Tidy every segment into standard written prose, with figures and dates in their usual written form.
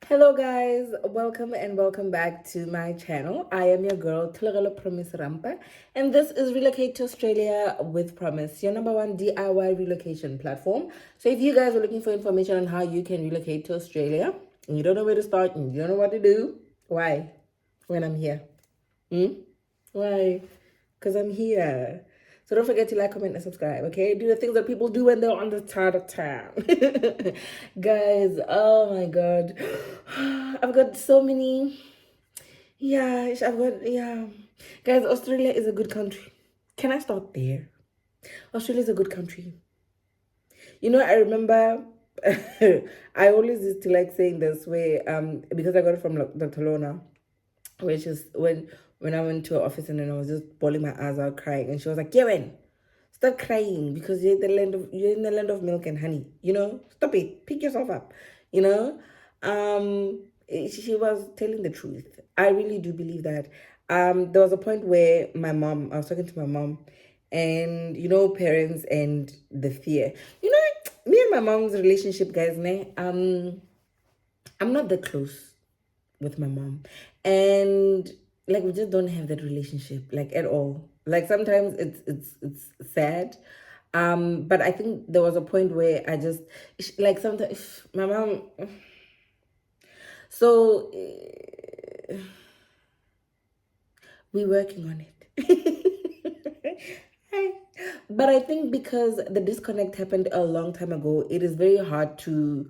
Hello guys, welcome and welcome back to my channel. I am your girl Tlegelo Promise Rampa, and this is Relocate to Australia with Promise, your number one DIY relocation platform. So if you guys are looking for information on how you can relocate to Australia and you don't know where to start and you don't know what to do, why? When I'm here. Why? Because I'm here. So don't forget to like, comment, and subscribe, okay? Do the things that people do when they're on the side of town. Guys, oh my God. I've got so many. Yeah. Guys, Australia is a good country. Can I start there? Australia is a good country. You know, I remember I always used to like saying this way, because I got it from Dr. Lona, which is when I went to her office and then I was just bawling my eyes out crying, and she was like, Kevin, stop crying because you're in the land of milk and honey, stop it, pick yourself up, you know. She was telling the truth. I really do believe that. There was a point where I was talking to my mom, and parents and the fear, me and my mom's relationship, guys, I'm not that close with my mom, and like we just don't have that relationship like at all. Like sometimes it's sad, but I think there was a point where I just like sometimes my mom. So we're working on it. But I think because the disconnect happened a long time ago, it is very hard to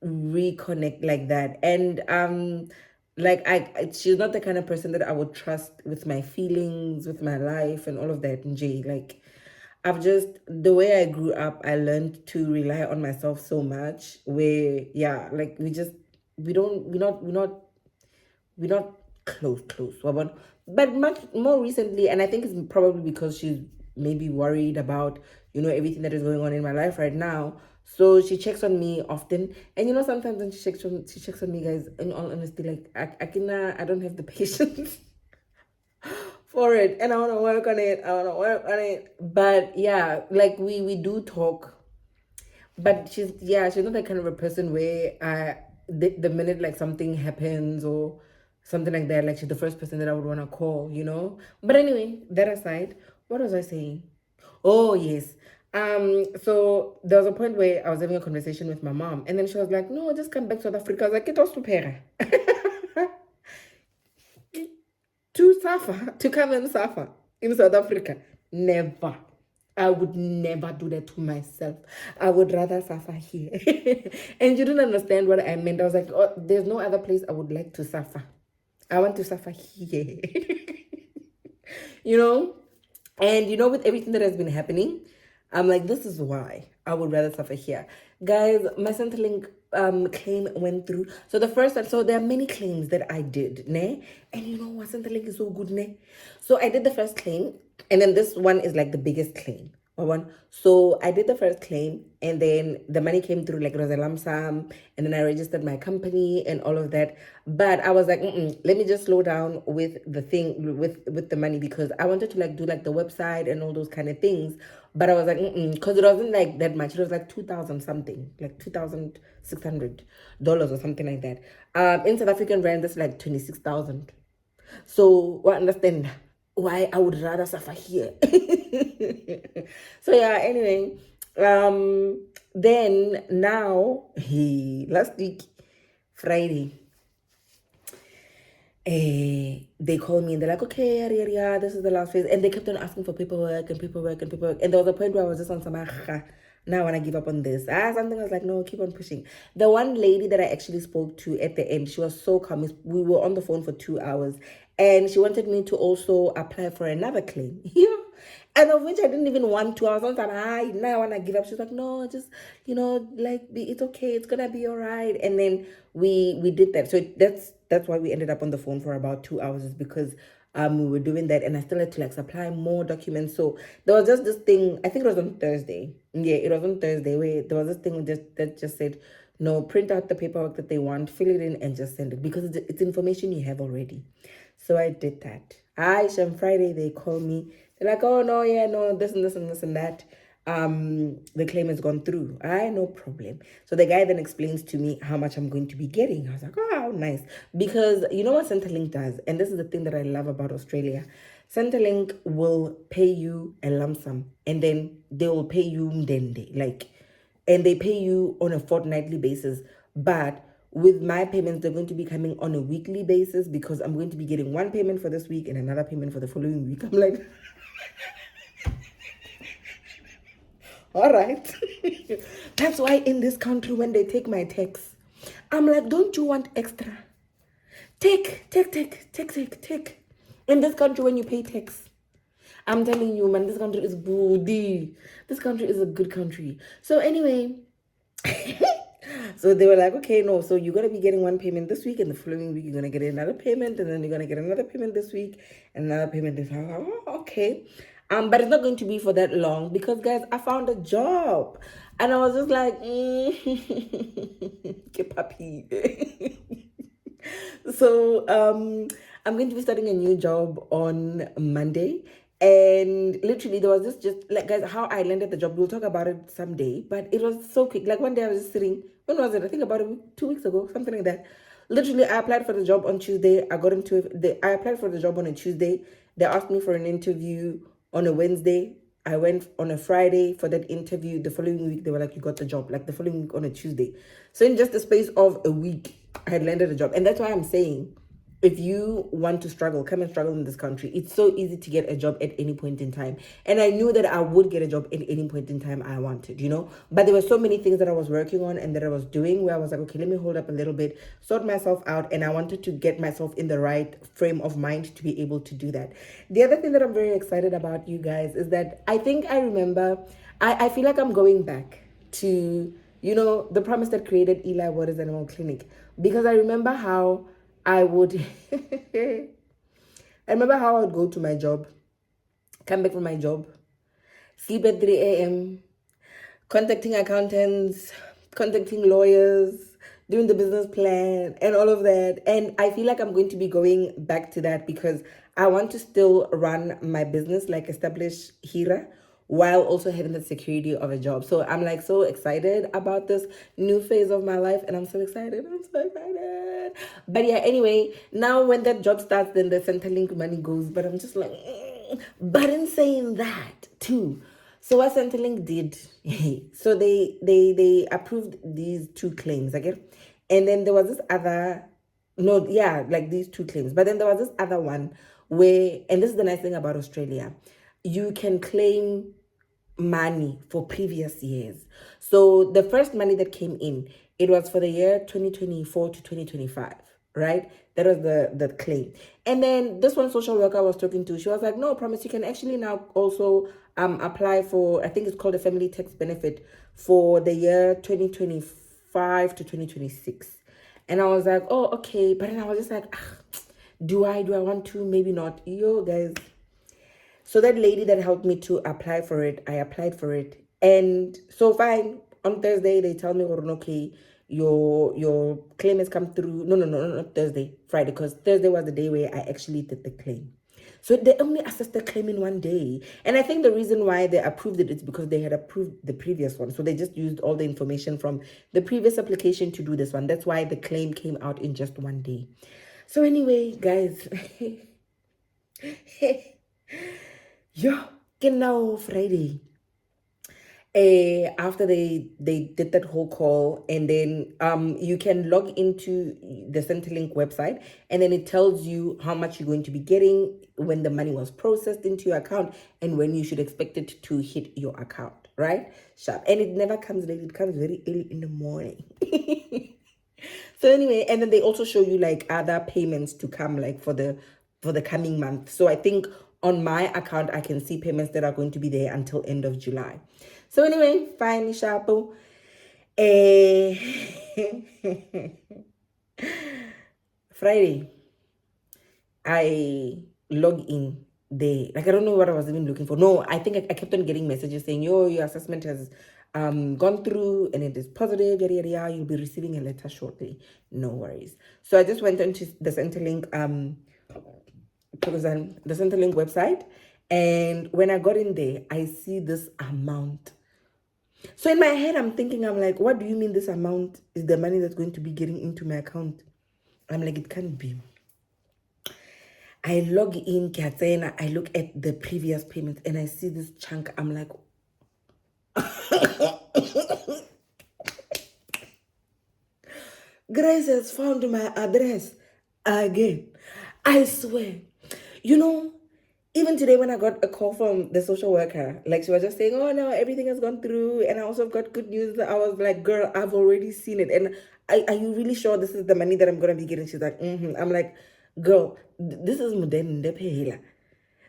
reconnect like that. And like she's not the kind of person that I would trust with my feelings, with my life and all of that. And Jay, like the way I grew up, I learned to rely on myself so much where yeah, like we don't we're not close. But much more recently, and I think it's probably because she's maybe worried about, everything that is going on in my life right now. So she checks on me often. And sometimes when she checks on me, guys, in all honesty, like I don't have the patience for it. And I wanna work on it. But yeah, like we do talk. But she's not that kind of a person where the minute like something happens or something like that, like she's the first person that I would want to call. But anyway, that aside, what was I saying? Oh yes. So there was a point where I was having a conversation with my mom, and then she was like, no, just come back to South Africa. I was like, it was to to suffer, to come and suffer in South Africa. Never. I would never do that to myself. I would rather suffer here. And you didn't understand what I meant. I was like, oh, there's no other place I would like to suffer. I want to suffer here. you know? And with everything that has been happening, I'm like, this is why I would rather suffer here. Guys, my Centrelink claim went through. So there are many claims that I did, ne? And you know what? Centrelink is so good, ne? So I did the first claim, and then this one is like the biggest claim. One. So I did the first claim, and then the money came through like it was a lump sum, and then I registered my company and all of that. But I was like, let me just slow down with the thing with the money, because I wanted to like do like the website and all those kind of things. But I was like, because it wasn't like that much. It was like 2,000 something, like $2,600 or something like that. In South African rand, that's like 26,000. So, well, understand why I would rather suffer here. So yeah, anyway, then now, last week, Friday, they called me and they're like, okay, yeah, this is the last phase. And they kept on asking for paperwork and paperwork and paperwork. And there was a point where I was just on some, now I want to give up on this. Something I was like, no, keep on pushing. The one lady that I actually spoke to at the end, she was so calm. We were on the phone for 2 hours, and she wanted me to also apply for another claim. And of which I didn't even want to. I was on time, now I want to give up. She's like, no, just, it's okay. It's going to be all right. And then we did that. So that's why we ended up on the phone for about 2 hours, is because we were doing that, and I still had to like supply more documents. So there was just this thing, I think it was on Thursday. Yeah, it was on Thursday where there was this thing that just said, no, print out the paperwork that they want, fill it in, and just send it, because it's information you have already. So I did that. On Friday, they called me. They're like, oh, no, yeah, no, this and this and this and that. the claim has gone through. No problem. So the guy then explains to me how much I'm going to be getting. I was like, oh, nice. Because you know what Centrelink does? And this is the thing that I love about Australia. Centrelink will pay you a lump sum and then they will pay you mdende. And they pay you on a fortnightly basis. But with my payments, they're going to be coming on a weekly basis because I'm going to be getting one payment for this week and another payment for the following week. I'm like, all right. That's why in this country, when they take my tax, I'm like, don't you want extra? Take. In this country, when you pay tax, I'm telling you, man, this country is booty. This country is a good country. So anyway, so they were like, okay, no, so you're going to be getting one payment this week, and the following week, you're going to get another payment, and then you're going to get another payment this week, and another payment this week. Oh, okay. But it's not going to be for that long because, guys, I found a job. And I was just like, puppy. So I'm going to be starting a new job on Monday. And literally, there was this just like, guys, how I landed the job. We'll talk about it someday. But it was so quick. Like one day I was just sitting. When was it? I think about 2 weeks ago, something like that. Literally, I applied for the job on Tuesday. I applied for the job on a Tuesday. They asked me for an interview on a Wednesday. I went on a Friday for that interview. The following week, they were like, you got the job. Like the following week on a Tuesday. So in just the space of a week, I had landed a job. And that's why I'm saying, if you want to struggle, come and struggle in this country. It's so easy to get a job at any point in time. And I knew that I would get a job at any point in time I wanted, But there were so many things that I was working on and that I was doing where I was like, okay, let me hold up a little bit, sort myself out. And I wanted to get myself in the right frame of mind to be able to do that. The other thing that I'm very excited about, you guys, is that I think I remember, I feel like I'm going back to, the promise that created Eli Waters Animal Clinic. Because I remember how I would go to my job, come back from my job, sleep at 3 a.m., contacting accountants, contacting lawyers, doing the business plan and all of that. And I feel like I'm going to be going back to that because I want to still run my business, like establish HIRA, while also having the security of a job. So I'm like so excited about this new phase of my life, and I'm so excited. But yeah, anyway, now when that job starts, then the Centrelink money goes. But I'm just like, but in saying that too, so what Centrelink did, so they approved these two claims, okay? And then there was this other, no, yeah, like these two claims. But then there was this other one where, and this is the nice thing about Australia, you can claim money for previous years. So the first money that came in, it was for the year 2024 to 2025, right? That was the claim. And then this one social worker I was talking to, she was like, no, promise, you can actually now also apply for, I think it's called a family tax benefit for the year 2025 to 2026. And I was like, oh, okay. But then I was just like, do I want to? Maybe not. Yo, guys. So that lady that helped me to apply for it, I applied for it. And so fine, on Thursday, they tell me, okay, your claim has come through. No, not Thursday, Friday, because Thursday was the day where I actually did the claim. So they only assessed the claim in one day. And I think the reason why they approved it is because they had approved the previous one. So they just used all the information from the previous application to do this one. That's why the claim came out in just one day. So anyway, guys, yo, now Friday. After they did that whole call, and then you can log into the Centrelink website, and then it tells you how much you're going to be getting, when the money was processed into your account, and when you should expect it to hit your account, right? Sharp. And it never comes late, it comes very early in the morning. So anyway, and then they also show you like other payments to come, like for the coming month. So I think on my account, I can see payments that are going to be there until end of July. So anyway, fine, Shapo. Friday, I log in there. Like, I don't know what I was even looking for. No, I think I kept on getting messages saying, yo, your assessment has gone through and it is positive, yada, yada, yada. You'll be receiving a letter shortly. No worries. So I just went onto the Centrelink, the Centrelink website. And when I got in there, I see this amount So in my head, I'm thinking, I'm like, what do you mean this amount is the money that's going to be getting into my account? I'm like, it can't be. I log in, Katsena, I look at the previous payments and I see this chunk. I'm like, Grace has found my address again. I swear. You know, even today when I got a call from the social worker, like she was just saying, oh no, everything has gone through. And I also got good news. I was like, girl, I've already seen it. And are you really sure this is the money that I'm going to be getting? She's like, mm-hmm. I'm like, girl, this is Mudende Pehela.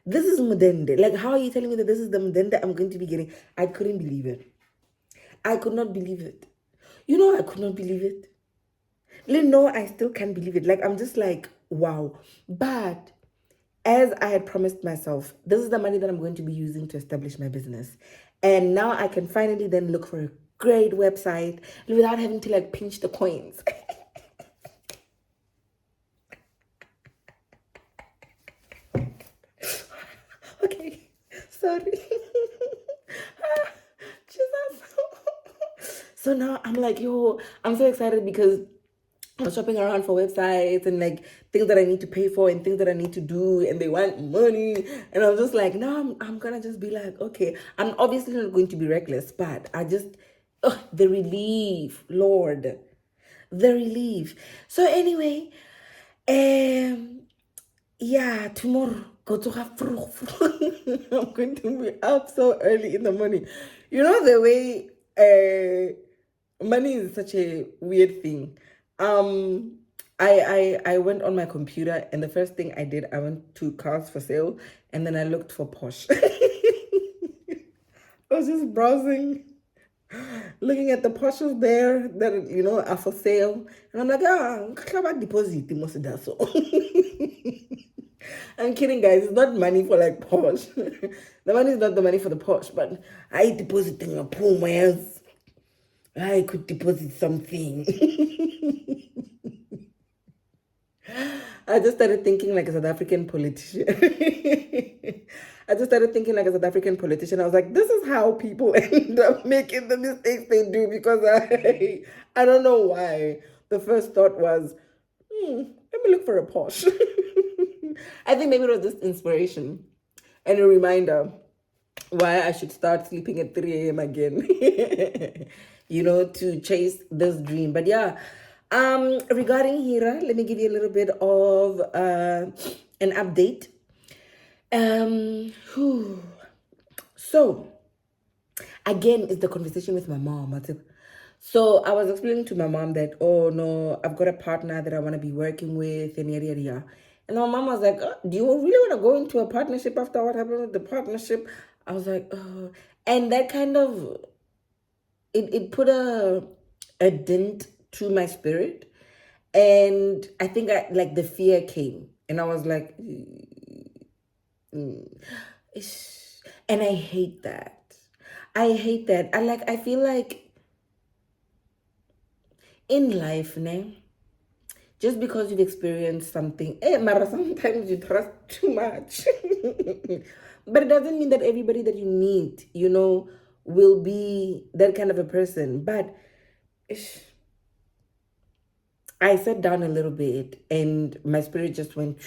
This is Mudende. Like, how are you telling me that this is the Mudende I'm going to be getting? I couldn't believe it. I could not believe it. You know, I could not believe it. No, I still can't believe it. Like, I'm just like, wow. But as I had promised myself, this is the money that I'm going to be using to establish my business. And now I can finally then look for a great website without having to like pinch the coins. Okay, sorry. Jesus. So now I'm like, yo, I'm so excited because I'm shopping around for websites and like things that I need to pay for and things that I need to do, and they want money. And I'm just like, no, I'm gonna just be like, okay, I'm obviously not going to be reckless, but I just, the relief, Lord, the relief. So anyway, yeah, tomorrow go to have I'm going to be up so early in the morning. You know the way money is such a weird thing. I went on my computer and the first thing I did, I went to cars for sale and then I looked for Porsche. I was just browsing, looking at the Porsches there that you know are for sale, and I'm like, deposit most of that. So I'm kidding, guys. It's not money for like Porsche. The money is not the money for the Porsche, but I depositing a Pumas. I could deposit something. I just started thinking like a South African politician. I just started thinking like a South African politician. I was like, this is how people end up making the mistakes they do because I don't know why. The first thought was, let me look for a Porsche. I think maybe it was just inspiration and a reminder why I should start sleeping at 3 a.m. again. You know, to chase this dream. But yeah, regarding HIRA, let me give you a little bit of an update. So again, it's the conversation with my mom. So I was explaining to my mom that, oh no, I've got a partner that I want to be working with and yada yada yada. And my mom was like, oh, do you really want to go into a partnership after what happened with the partnership? I was like, oh. And that kind of, it put a dent to my spirit. And I think like the fear came. And I was like, and I hate that. I hate that. I feel like in life, ne, just because you've experienced something, Mara, sometimes you trust too much. But it doesn't mean that everybody that you meet, you know, will be that kind of a person. But I sat down a little bit and my spirit just went,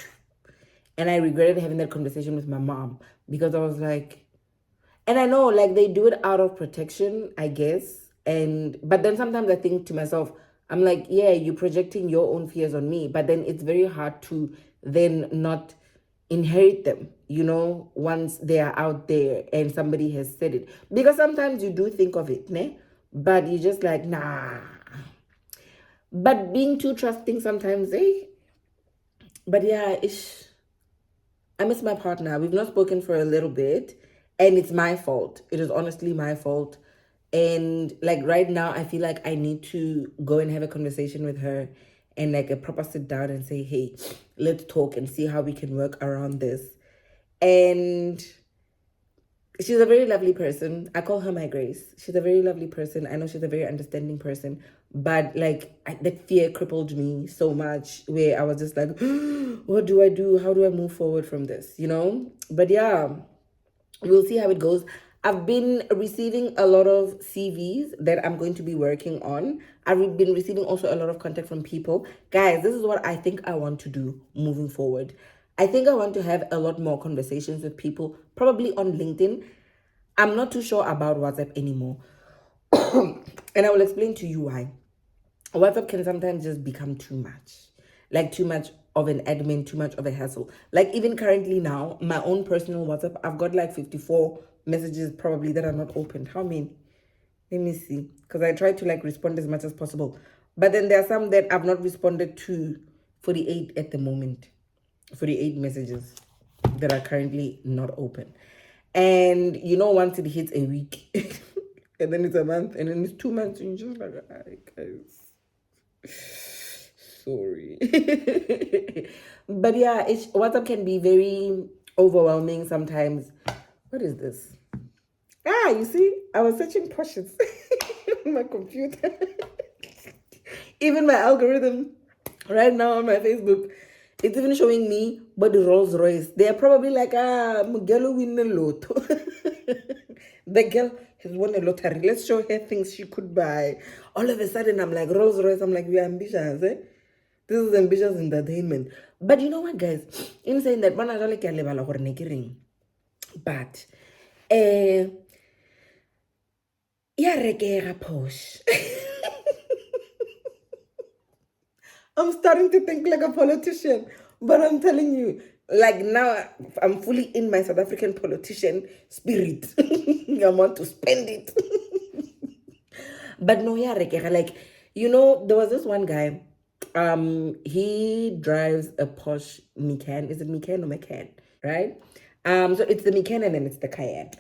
and I regretted having that conversation with my mom because I was like, and I know like they do it out of protection, I guess. But then sometimes I think to myself, I'm like, yeah, you're projecting your own fears on me, but then it's very hard to then not inherit them, you know, once they are out there and somebody has said it. Because sometimes you do think of it, ne? But you're just like, nah. But being too trusting sometimes, eh? But yeah, I miss my partner. We've not spoken for a little bit, and it's my fault. It is honestly my fault. And like right now, I feel like I need to go and have a conversation with her and like a proper sit down and say, hey, let's talk and see how we can work around this. And she's a very lovely person. I call her my Grace. She's a very lovely person. I know she's a very understanding person. But like that fear crippled me so much where I was just like, what do I do? How do I move forward from this? You know? But yeah, we'll see how it goes. I've been receiving a lot of CVs that I'm going to be working on. I've been receiving also a lot of contact from people. Guys, this is what I think I want to do moving forward. I think I want to have a lot more conversations with people, probably on LinkedIn. I'm not too sure about WhatsApp anymore. And I will explain to you why. WhatsApp can sometimes just become too much. Like too much of an admin, too much of a hassle. Like even currently now, my own personal WhatsApp, I've got like 54 messages probably that are not opened. How many? Let me see. Because I try to like respond as much as possible. But then there are some that I've not responded to, 48 at the moment. 48 messages that are currently not open. And you know, once it hits a week, and then it's a month, and then it's 2 months, and you're just like, guys, sorry. But yeah, WhatsApp can be very overwhelming sometimes. What is this? Ah, you see, I was searching portions on my computer. Even my algorithm right now on my Facebook, it's even showing me body Rolls Royce. They are probably like, Mugelo win a lotto. The girl has won a lottery. Let's show her things she could buy. All of a sudden, I'm like, Rolls Royce. I'm like, we're ambitious, eh? This is ambitious entertainment. But you know what, guys? In saying that, but, yeah, posh. I'm starting to think like a politician, but I'm telling you, like now I'm fully in my South African politician spirit. I want to spend it. But no, yeah, like, you know, there was this one guy. He drives a Porsche Macan. Is it Macan or Macan? Right? So it's the Macan and then it's the Cayenne.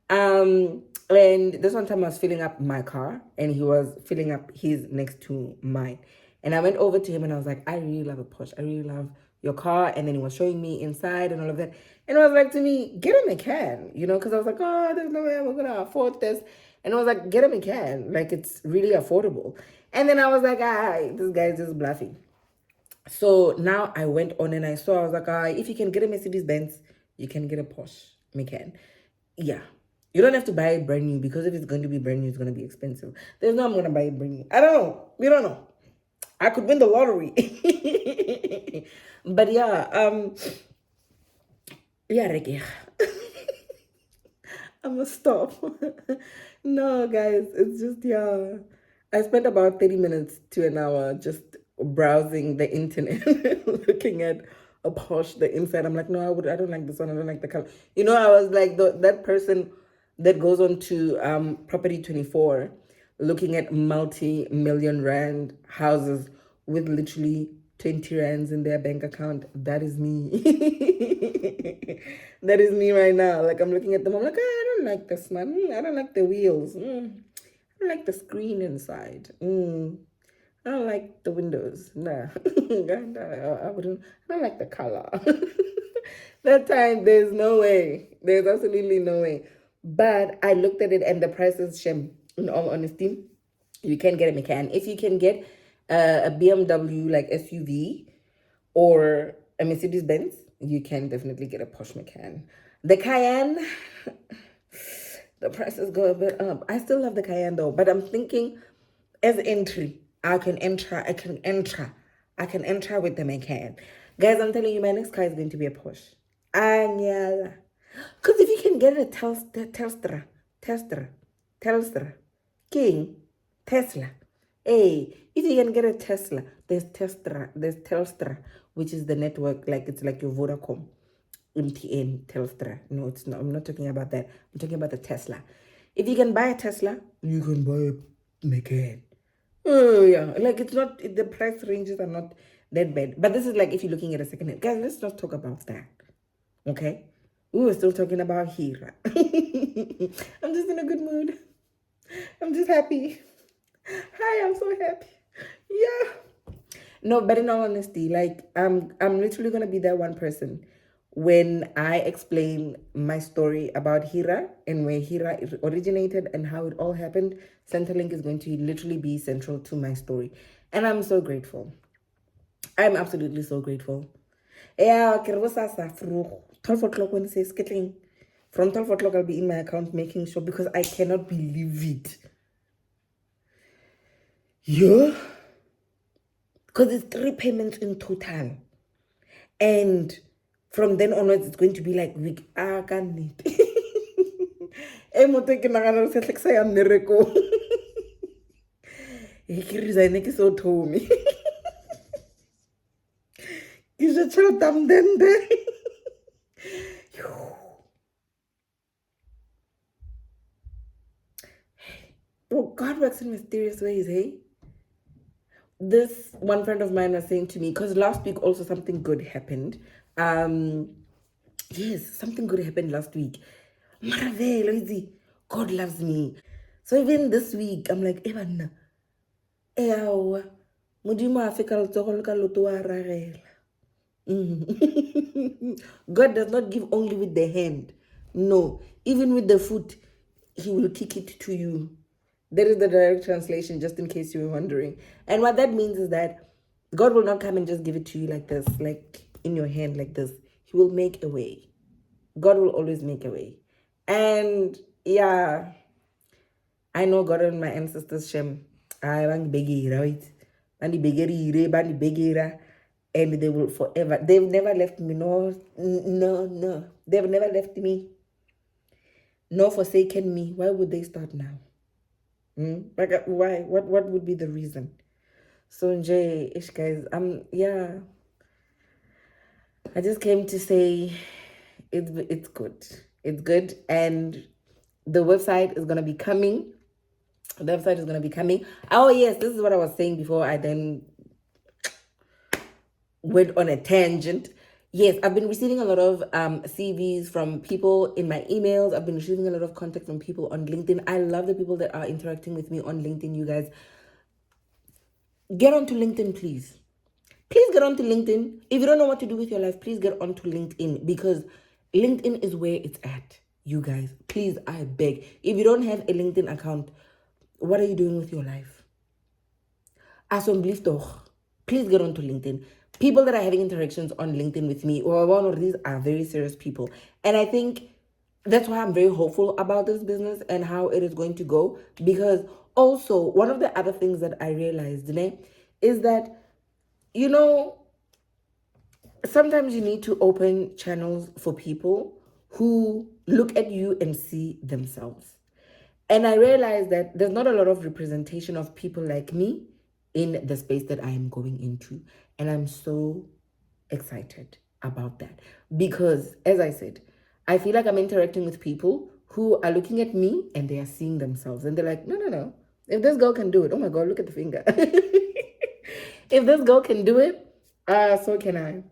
And this one time I was filling up my car and he was filling up his next to mine. And I went over to him and I was like, I really love a Porsche. I really love your car. And then he was showing me inside and all of that. And I was like, to me, get a Macan, you know, because I was like, oh, there's no way I'm going to afford this. And I was like, get a Macan. Like, it's really affordable. And then I was like, this guy's just bluffing. So now I went on and I saw, I was like, if you can get a Mercedes Benz, you can get a Porsche Macan. Yeah. You don't have to buy it brand new because if it's going to be brand new, it's going to be expensive. There's no I'm going to buy it brand new. I don't know. We don't know. I could win the lottery. But yeah, Reke. I'm gonna stop. No, guys, it's just, yeah. I spent about 30 minutes to an hour just browsing the internet, looking at a Porsche, the inside. I'm like, no, I don't like this one. I don't like the color. You know, I was like that person that goes on to Property 24 looking at multi-million rand houses with literally 20 rands in their bank account. That is me. That is me right now. Like, I'm looking at them. I'm like, I don't like this, man. I don't like the wheels. I don't like the screen inside. I don't like the windows. Nah. I wouldn't. I don't like the color. That time, there's no way. There's absolutely no way. But I looked at it and the price is shame. In all honesty, you can get a Macan. If you can get a BMW like SUV or a Mercedes Benz, you can definitely get a Porsche Macan. The Cayenne, the prices go a bit up. I still love the Cayenne though, but I'm thinking as entry, I can enter with the Macan. Guys, I'm telling you, my next car is going to be a Porsche. Anyala. Because if you can get a Telstra, King, Tesla. Hey, if you can get a Tesla, there's Telstra, which is the network, like it's like your Vodacom, MTN, Telstra. No, it's not. I'm not talking about that. I'm talking about the Tesla. If you can buy a Tesla, you can buy a Macan. Oh yeah, like it's not, the price ranges are not that bad. But this is like if you're looking at a second hand. Guys, let's not talk about that. Okay? We were still talking about HIRA. I'm just in a good mood. I'm just happy. Hi, I'm so happy. Yeah. No, but in all honesty, like I'm literally gonna be that one person when I explain my story about HIRA and where HIRA originated and how it all happened. Centrelink is going to literally be central to my story. And I'm so grateful. I'm absolutely so grateful. Yeah, 12 o'clock when it says skittling. From 12 o'clock, I'll be in my account making sure, because I cannot believe it. Yeah. Because it's 3 payments in total. And from then onwards, it's going to be like week. I can't need. I'm taking a miracle. He resign ke so thomi. Ke je tšhelete then. Oh, God works in mysterious ways, hey? This one friend of mine was saying to me, because last week also something good happened. Yes, something good happened last week. Maravelo, God loves me. So even this week, I'm like, Evan, Modimo a fe ka letsogo ka loto wa ragela. God does not give only with the hand. No, even with the foot, he will kick it to you. That is the direct translation, just in case you were wondering. And what that means is that God will not come and just give it to you like this, like in your hand like this. He will make a way. God will always make a way. And yeah, I know God and my ancestors, Shem. I want begira, right? And begira, and they will forever. They've never left me. No. They've never left me. Nor forsaken me. Why would they start now? Like, why? What would be the reason? So, ish guys, yeah. I just came to say it's good. It's good, and the website is gonna be coming. The website is gonna be coming. Oh yes, this is what I was saying before I then went on a tangent. Yes, I've been receiving a lot of CVs from people in my emails. I've been receiving a lot of contact from people on LinkedIn. I love the people that are interacting with me on LinkedIn, you guys. Get onto LinkedIn, please. Please get onto LinkedIn. If you don't know what to do with your life, please get onto LinkedIn, because LinkedIn is where it's at, you guys. Please, I beg. If you don't have a LinkedIn account, what are you doing with your life? Please get onto LinkedIn. People that are having interactions on LinkedIn with me, or one of these, are very serious people. And I think that's why I'm very hopeful about this business and how it is going to go. Because also, one of the other things that I realized, is that, sometimes you need to open channels for people who look at you and see themselves. And I realized that there's not a lot of representation of people like me in the space that I am going into. And I'm so excited about that. Because, as I said, I feel like I'm interacting with people who are looking at me and they are seeing themselves. And they're like, no. If this girl can do it, oh my God, look at the finger. If this girl can do it, so can I.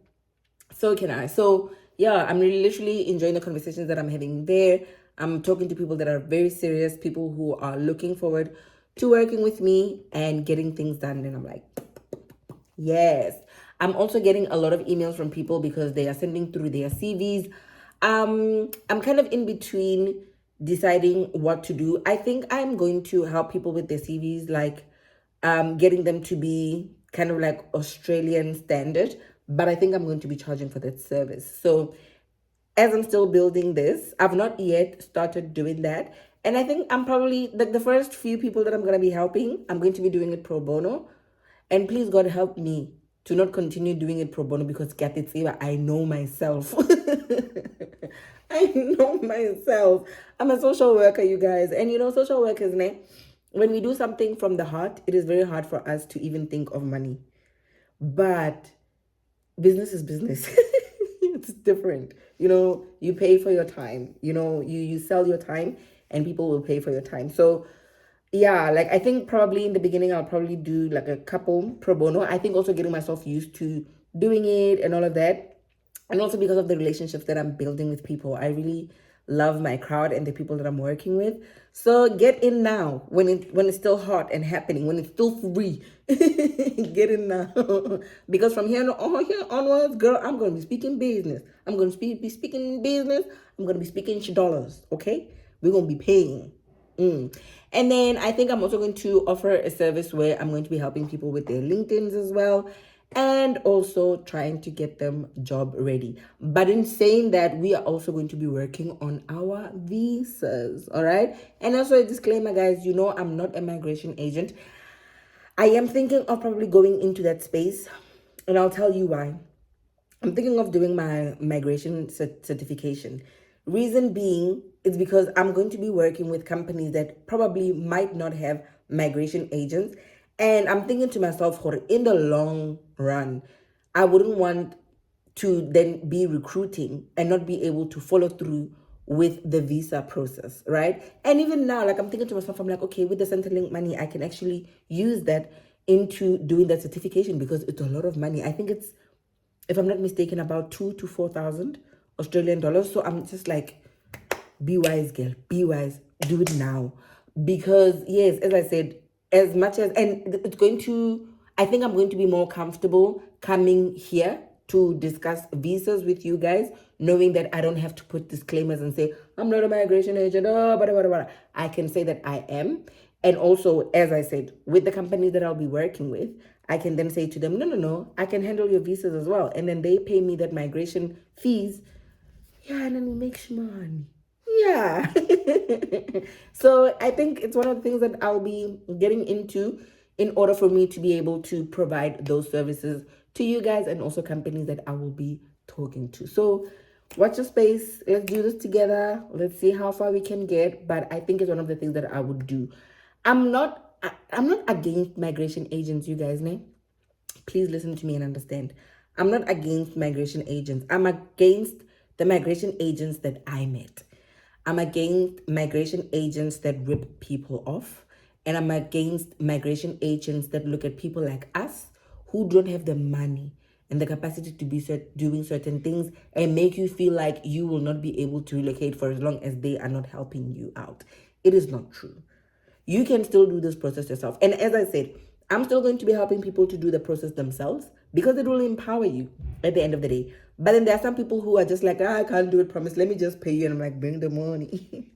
So yeah, I'm really literally enjoying the conversations that I'm having there. I'm talking to people that are very serious, people who are looking forward to working with me and getting things done. And I'm like, yes. I'm also getting a lot of emails from people because they are sending through their CVs. I'm kind of in between deciding what to do. I think I'm going to help people with their CVs, like getting them to be kind of like Australian standard, but I think I'm going to be charging for that service. So as I'm still building this, I've not yet started doing that. And I think I'm probably, like, the first few people that I'm going to be helping, I'm going to be doing it pro bono. And please, God, help me to not continue doing it pro bono, because I know myself. I know myself. I'm a social worker, you guys. And social workers, when we do something from the heart, it is very hard for us to even think of money. But business is business. It's different. You pay for your time. You sell your time and people will pay for your time. So yeah, like, I think probably in the beginning I'll probably do like a couple pro bono. I think also getting myself used to doing it and all of that. And also because of the relationships that I'm building with people. I really love my crowd and the people that I'm working with. So get in now when it's still hot and happening, when it's still free. Get in now. Because from here onwards, girl, I'm going to be speaking business. I'm going to be speaking business. I'm going to be speaking dollars, okay? We're going to be paying. And then I think I'm also going to offer a service where I'm going to be helping people with their LinkedIns as well. and also trying to get them job ready. But in saying that, we are also going to be working on our visas, all right? And also a disclaimer, guys, you know I'm not a migration agent. I am thinking of probably going into that space, and I'll tell you why. I'm thinking of doing my migration certification. Reason being is because I'm going to be working with companies that probably might not have migration agents. And I'm thinking to myself, in the long run, I wouldn't want to then be recruiting and not be able to follow through with the visa process, right? And even now, like I'm thinking to myself, I'm like, okay, with the Centrelink money, I can actually use that into doing that certification because it's a lot of money. I think it's, if I'm not mistaken, about 2 to 4,000 Australian dollars. So I'm just like, be wise, girl, be wise, do it now. Because yes, as I said, as much as, and it's going to, I think I'm going to be more comfortable coming here to discuss visas with you guys, knowing that I don't have to put disclaimers and say, I'm not a migration agent, oh, blah, blah, blah, blah. I can say that I am. And also, as I said, with the companies that I'll be working with, I can then say to them, no, no, no, I can handle your visas as well. And then they pay me that migration fees. Yeah, and then we make money. Yeah. So I think it's one of the things that I'll be getting into in order for me to be able to provide those services to you guys and also companies that I will be talking to. So watch your space. Let's do this together. Let's see how far we can get. But I think it's one of the things that I would do. I'm not against migration agents, you guys know. Please listen to me and understand. I'm not against migration agents. I'm against the migration agents that I met. I'm against migration agents that rip people off. And I'm against migration agents that look at people like us who don't have the money and the capacity to be doing certain things and make you feel like you will not be able to relocate for as long as they are not helping you out. It is not true. You can still do this process yourself. And as I said, I'm still going to be helping people to do the process themselves because it will empower you at the end of the day. But then there are some people who are just like, I can't do it, promise. Let me just pay you. And I'm like, bring the money.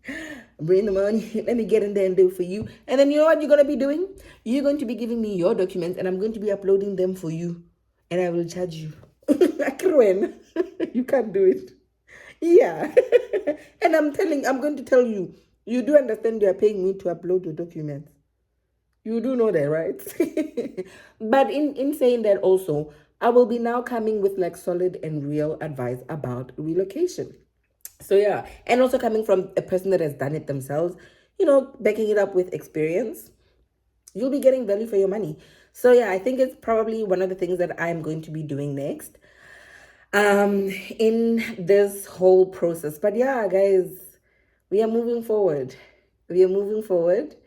Bring the money. Let me get in there and do it for you. And then you know what you're going to be doing? You're going to be giving me your documents and I'm going to be uploading them for you. And I will charge you. You can't do it. Yeah. And I'm going to tell you, you do understand you are paying me to upload your documents. You do know that, right? But in saying that also, I will be now coming with like solid and real advice about relocation. So yeah, and also coming from a person that has done it themselves, you know, backing it up with experience, you'll be getting value for your money. So yeah, I think it's probably one of the things that I'm going to be doing next in this whole process. But yeah, guys, we are moving forward. We are moving forward.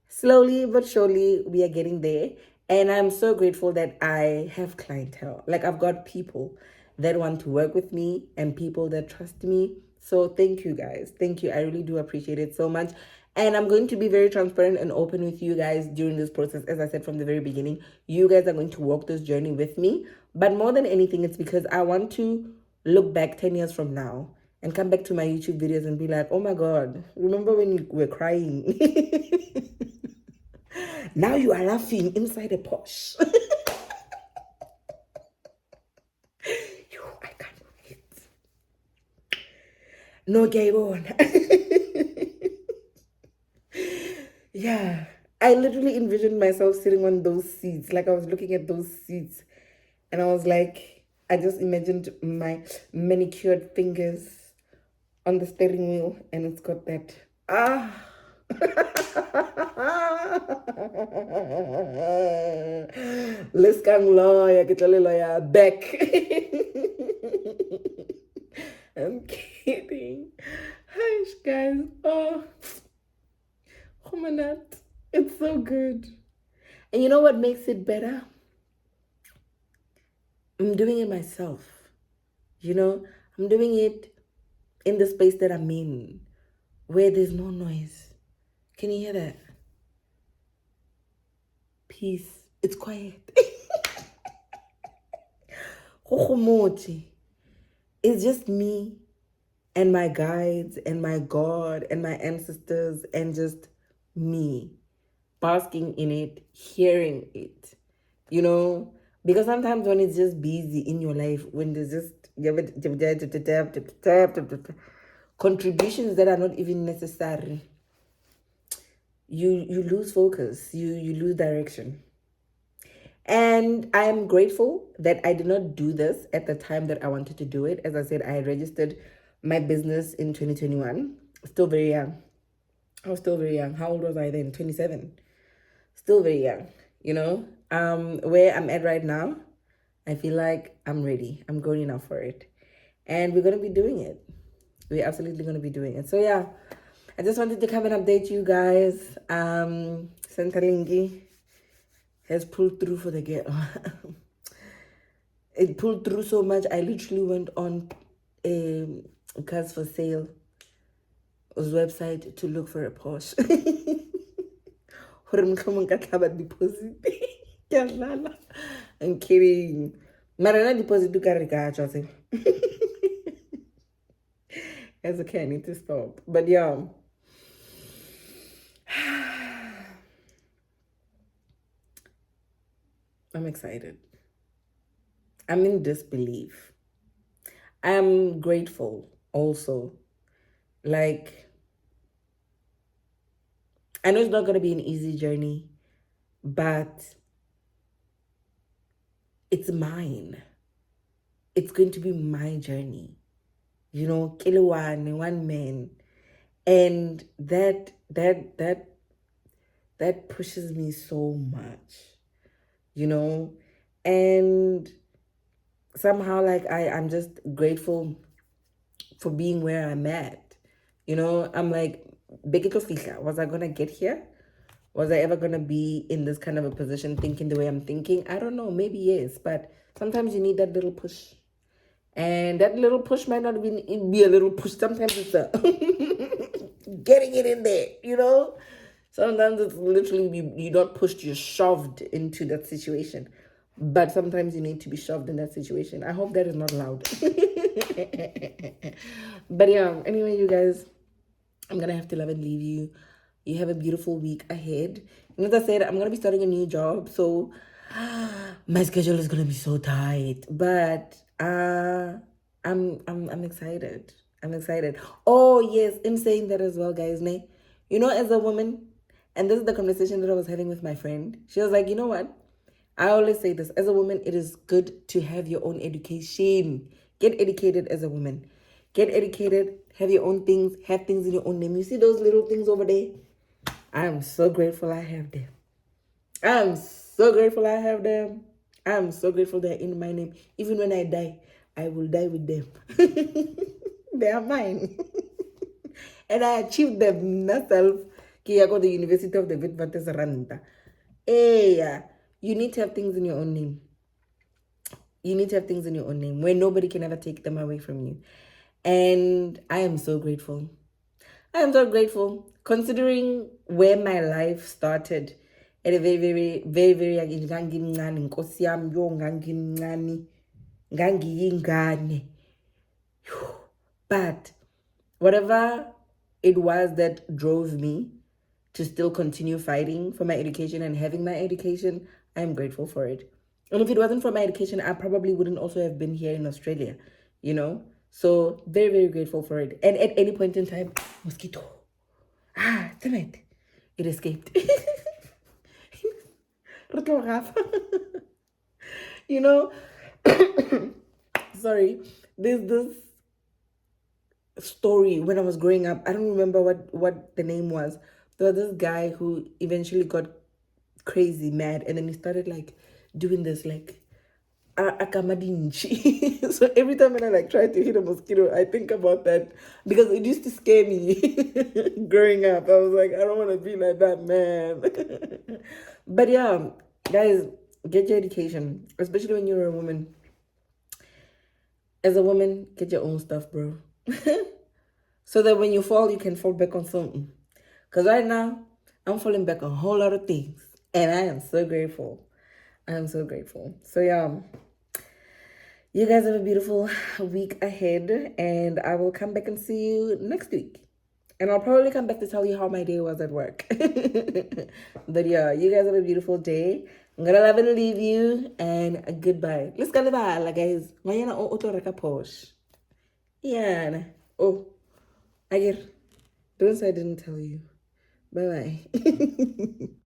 Slowly but surely, we are getting there. And I'm so grateful that I have clientele. Like, I've got people that want to work with me and people that trust me. So, thank you guys. Thank you. I really do appreciate it so much. And I'm going to be very transparent and open with you guys during this process. As I said from the very beginning, you guys are going to walk this journey with me. But more than anything, it's because I want to look back 10 years from now and come back to my YouTube videos and be like, oh my God, remember when you were crying? Now you are laughing inside a Porsche. I can't wait. No gay on. Yeah. I literally envisioned myself sitting on those seats. Like I was looking at those seats and I was like, I just imagined my manicured fingers on the steering wheel and it's got that let's go lawyer, get a lawyer back. I'm kidding. Hush guys. Oh my God. It's so good. And you know what makes it better? I'm doing it myself. You know, I'm doing it in the space that I'm in, where there's no noise. Can you hear that? Peace. It's quiet. It's just me and my guides and my God and my ancestors and just me basking in it, hearing it, you know, Because sometimes when it's just busy in your life, when there's just contributions that are not even necessary, you lose focus, you lose direction. And I am grateful that I did not do this at the time that I wanted to do it. As I said, I registered my business in 2021. Still very young. I was still very young. How old was I then? 27. Still very young, you know? Where I'm at right now, I feel like I'm ready. I'm grown enough for it. And we're going to be doing it. We're absolutely going to be doing it. So yeah, I just wanted to come and update you guys. Sentalingi has pulled through for the girl. It pulled through so much. I literally went on Cars for Sale website to look for a Porsche. Deposit. I'm kidding. Marana deposit to carry. As okay, I need to stop. But yeah. I'm excited. I'm in disbelief. I'm grateful also. Like, I know it's not going to be an easy journey, but it's mine. It's going to be my journey. You know, Kilowane, one man. And that pushes me so much, you know? And somehow, like, I'm just grateful for being where I'm at. You know, I'm like, was I gonna get here? Was I ever gonna be in this kind of a position thinking the way I'm thinking? I don't know, maybe yes, but sometimes you need that little push. And that little push might not be a little push. Sometimes it's a getting it in there, you know? Sometimes it's literally you're not pushed, you're shoved into that situation. But sometimes you need to be shoved in that situation. I hope that is not loud. But yeah, anyway, you guys, I'm going to have to love and leave you. You have a beautiful week ahead. And as I said, I'm going to be starting a new job. So my schedule is going to be so tight. But I'm excited. I'm excited. Oh, yes. I'm saying that as well, guys. You know, as a woman, and this is the conversation that I was having with my friend. She was like, you know what? I always say this. As a woman, it is good to have your own education. Get educated as a woman. Get educated. Have your own things. Have things in your own name. You see those little things over there? I am so grateful I have them. I'm so grateful I have them. I'm so grateful they're in my name. Even when I die, I will die with them. They are mine. And I achieved them myself. I go to the University of the Witwatersrand. Hey, you need to have things in your own name. You need to have things in your own name where nobody can ever take them away from you. And I am so grateful. I am so grateful considering where my life started at a very, very, very, very young age. But whatever it was that drove me to still continue fighting for my education and having my education, I'm grateful for it. And if it wasn't for my education, I probably wouldn't also have been here in Australia, you know? So very, very grateful for it. And at any point in time, mosquito. Damn it. It escaped. You know, sorry, there's this story when I was growing up. I don't remember what the name was. There was this guy who eventually got crazy mad, and then he started like doing this like akamadinchi. So every time when I like try to hit a mosquito, I think about that because it used to scare me growing up. I was like, I don't want to be like that, man. But yeah, guys, get your education, especially when you're a woman. As a woman, get your own stuff, bro. So that when you fall, you can fall back on something. Because right now, I'm falling back on a whole lot of things. And I am so grateful. I am so grateful. So yeah, you guys have a beautiful week ahead. And I will come back and see you next week. And I'll probably come back to tell you how my day was at work. But yeah, you guys have a beautiful day. I'm gonna love and leave you, and goodbye. Let's go, guys. Ngayon na auto reka Porsche. Yeah. Oh, I get. Don't say I didn't tell you. Bye bye.